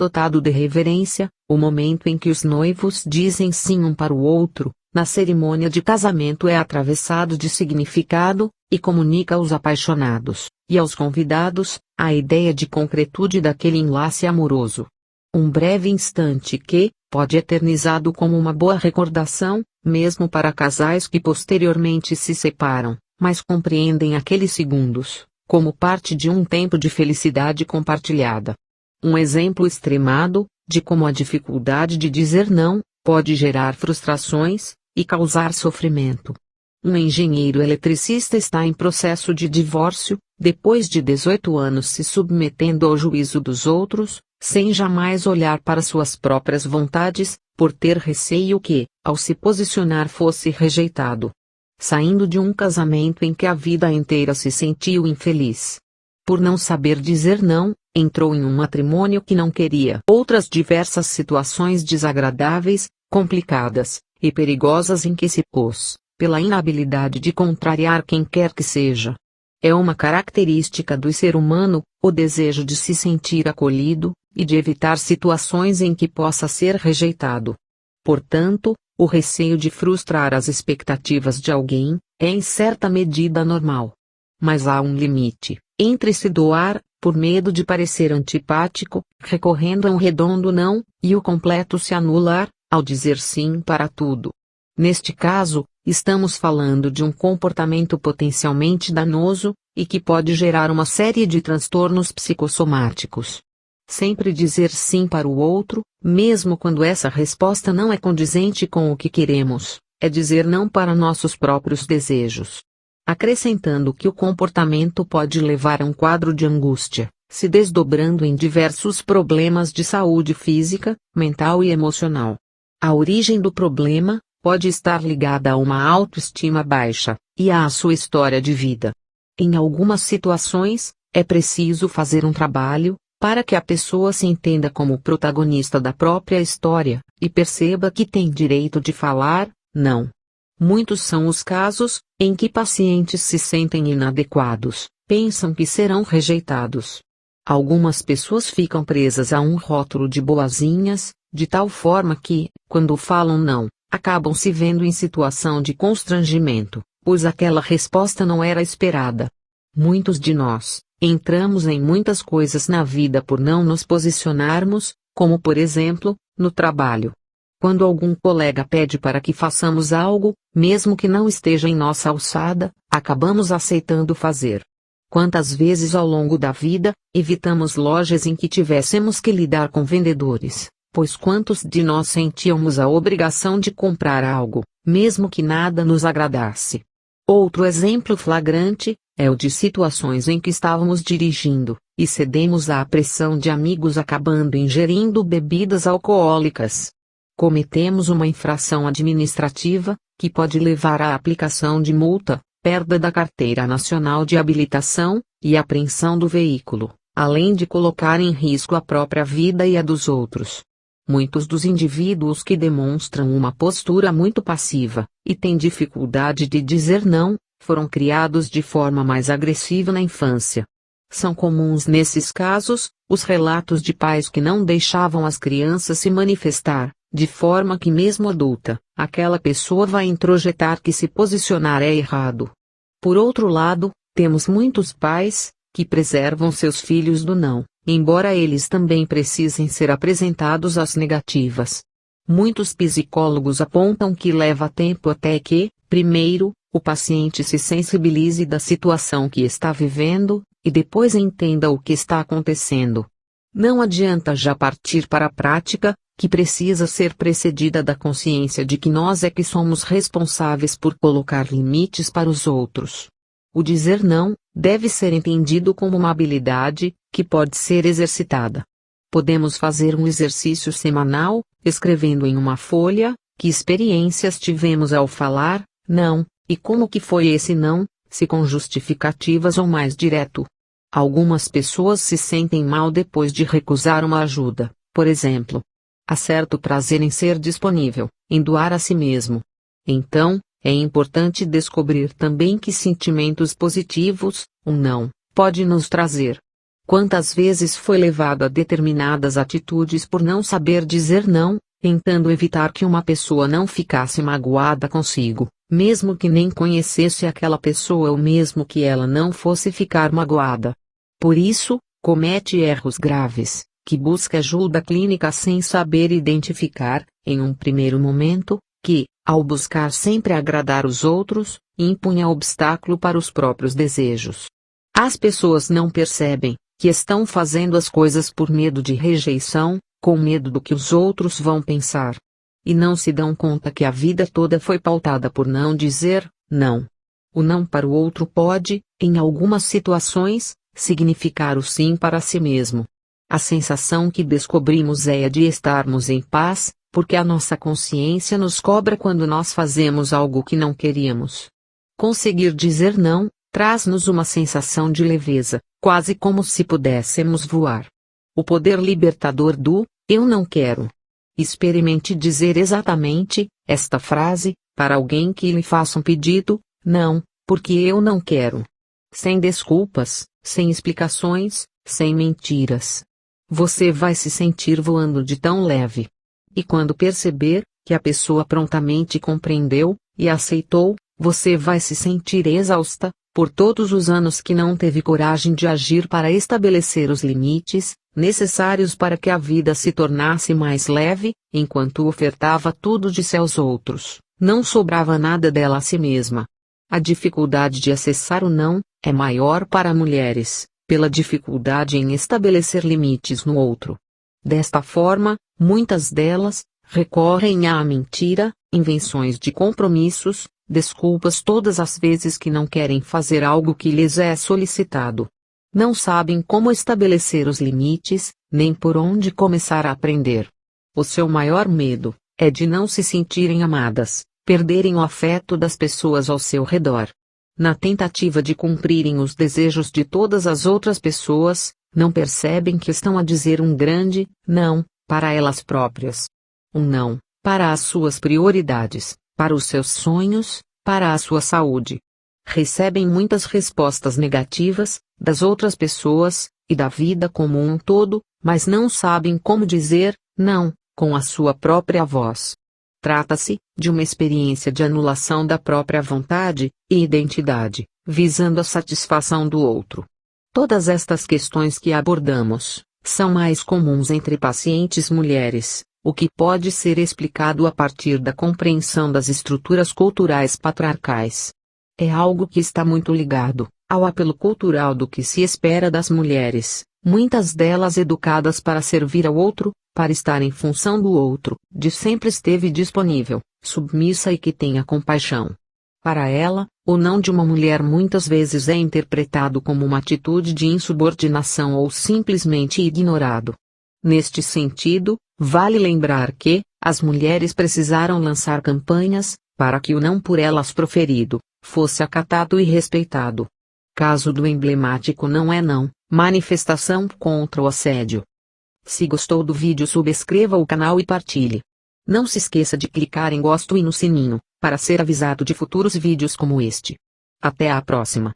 dotado de reverência, o momento em que os noivos dizem sim um para o outro, na cerimônia de casamento é atravessado de significado, e comunica aos apaixonados, e aos convidados, a ideia de concretude daquele enlace amoroso. Um breve instante que, pode eternizado como uma boa recordação, mesmo para casais que posteriormente se separam, mas compreendem aqueles segundos, como parte de um tempo de felicidade compartilhada. Um exemplo extremado, de como a dificuldade de dizer não, pode gerar frustrações, e causar sofrimento. Um engenheiro eletricista está em processo de divórcio, depois de 18 anos se submetendo ao juízo dos outros, sem jamais olhar para suas próprias vontades, por ter receio que, ao se posicionar, fosse rejeitado. Saindo de um casamento em que a vida inteira se sentiu infeliz. Por não saber dizer não, entrou em um matrimônio que não queria. Outras diversas situações desagradáveis, complicadas e perigosas em que se pôs, pela inabilidade de contrariar quem quer que seja. É uma característica do ser humano, o desejo de se sentir acolhido, e de evitar situações em que possa ser rejeitado. Portanto, o receio de frustrar as expectativas de alguém, é em certa medida normal. Mas há um limite, entre se doar, por medo de parecer antipático, recorrendo a um redondo não, e o completo se anular, ao dizer sim para tudo. Neste caso, estamos falando de um comportamento potencialmente danoso, e que pode gerar uma série de transtornos psicossomáticos. Sempre dizer sim para o outro, mesmo quando essa resposta não é condizente com o que queremos, é dizer não para nossos próprios desejos. Acrescentando que o comportamento pode levar a um quadro de angústia, se desdobrando em diversos problemas de saúde física, mental e emocional. A origem do problema pode estar ligada a uma autoestima baixa, e à sua história de vida. Em algumas situações, é preciso fazer um trabalho, para que a pessoa se entenda como protagonista da própria história, e perceba que tem direito de falar, não. Muitos são os casos, em que pacientes se sentem inadequados, pensam que serão rejeitados. Algumas pessoas ficam presas a um rótulo de boazinhas, de tal forma que, quando falam não, acabam se vendo em situação de constrangimento, pois aquela resposta não era esperada. Muitos de nós, entramos em muitas coisas na vida por não nos posicionarmos, como por exemplo, no trabalho. Quando algum colega pede para que façamos algo, mesmo que não esteja em nossa alçada, acabamos aceitando fazer. Quantas vezes ao longo da vida, evitamos lojas em que tivéssemos que lidar com vendedores, pois quantos de nós sentíamos a obrigação de comprar algo, mesmo que nada nos agradasse. Outro exemplo flagrante, é o de situações em que estávamos dirigindo, e cedemos à pressão de amigos acabando ingerindo bebidas alcoólicas. Cometemos uma infração administrativa, que pode levar à aplicação de multa, perda da carteira nacional de habilitação, e apreensão do veículo, além de colocar em risco a própria vida e a dos outros. Muitos dos indivíduos que demonstram uma postura muito passiva, e têm dificuldade de dizer não, foram criados de forma mais agressiva na infância. São comuns nesses casos, os relatos de pais que não deixavam as crianças se manifestar, de forma que mesmo adulta, aquela pessoa vai introjetar que se posicionar é errado. Por outro lado, temos muitos pais, que preservam seus filhos do não, embora eles também precisem ser apresentados às negativas. Muitos psicólogos apontam que leva tempo até que, primeiro, o paciente se sensibilize da situação que está vivendo, e depois entenda o que está acontecendo. Não adianta já partir para a prática, que precisa ser precedida da consciência de que nós é que somos responsáveis por colocar limites para os outros. O dizer não deve ser entendido como uma habilidade, que pode ser exercitada. Podemos fazer um exercício semanal, escrevendo em uma folha, que experiências tivemos ao falar não, e como que foi esse não, se com justificativas ou mais direto. Algumas pessoas se sentem mal depois de recusar uma ajuda, por exemplo. Há certo prazer em ser disponível, em doar a si mesmo. Então, é importante descobrir também que sentimentos positivos, um não, pode nos trazer. Quantas vezes foi levado a determinadas atitudes por não saber dizer não, tentando evitar que uma pessoa não ficasse magoada consigo, mesmo que nem conhecesse aquela pessoa ou mesmo que ela não fosse ficar magoada. Por isso, comete erros graves, que busca ajuda clínica sem saber identificar, em um primeiro momento, que, ao buscar sempre agradar os outros, impunha obstáculo para os próprios desejos. As pessoas não percebem que estão fazendo as coisas por medo de rejeição, com medo do que os outros vão pensar. E não se dão conta que a vida toda foi pautada por não dizer não. O não para o outro pode, em algumas situações, significar o sim para si mesmo. A sensação que descobrimos é a de estarmos em paz, porque a nossa consciência nos cobra quando nós fazemos algo que não queríamos. Conseguir dizer não, traz-nos uma sensação de leveza, quase como se pudéssemos voar. O poder libertador do "eu não quero". Experimente dizer exatamente esta frase para alguém que lhe faça um pedido: não, porque eu não quero. Sem desculpas, sem explicações, sem mentiras. Você vai se sentir voando de tão leve. E quando perceber que a pessoa prontamente compreendeu e aceitou, você vai se sentir exausta, por todos os anos que não teve coragem de agir para estabelecer os limites necessários para que a vida se tornasse mais leve, enquanto ofertava tudo de si aos outros, não sobrava nada dela a si mesma. A dificuldade de acessar o não é maior para mulheres, pela dificuldade em estabelecer limites no outro. Desta forma, muitas delas recorrem à mentira, invenções de compromissos, desculpas todas as vezes que não querem fazer algo que lhes é solicitado. Não sabem como estabelecer os limites, nem por onde começar a aprender. O seu maior medo é de não se sentirem amadas, perderem o afeto das pessoas ao seu redor. Na tentativa de cumprirem os desejos de todas as outras pessoas, não percebem que estão a dizer um grande não para elas próprias. Um não para as suas prioridades, para os seus sonhos, para a sua saúde. Recebem muitas respostas negativas das outras pessoas e da vida como um todo, mas não sabem como dizer não com a sua própria voz. Trata-se de uma experiência de anulação da própria vontade e identidade, visando a satisfação do outro. Todas estas questões que abordamos são mais comuns entre pacientes mulheres, o que pode ser explicado a partir da compreensão das estruturas culturais patriarcais. É algo que está muito ligado ao apelo cultural do que se espera das mulheres, muitas delas educadas para servir ao outro, para estar em função do outro, de sempre esteve disponível, submissa e que tenha compaixão. Para ela, o não de uma mulher muitas vezes é interpretado como uma atitude de insubordinação ou simplesmente ignorado. Neste sentido, vale lembrar que as mulheres precisaram lançar campanhas para que o não por elas proferido fosse acatado e respeitado. Caso do emblemático Não é Não, manifestação contra o assédio. Se gostou do vídeo, subscreva o canal e partilhe. Não se esqueça de clicar em gosto e no sininho, para ser avisado de futuros vídeos como este. Até a próxima.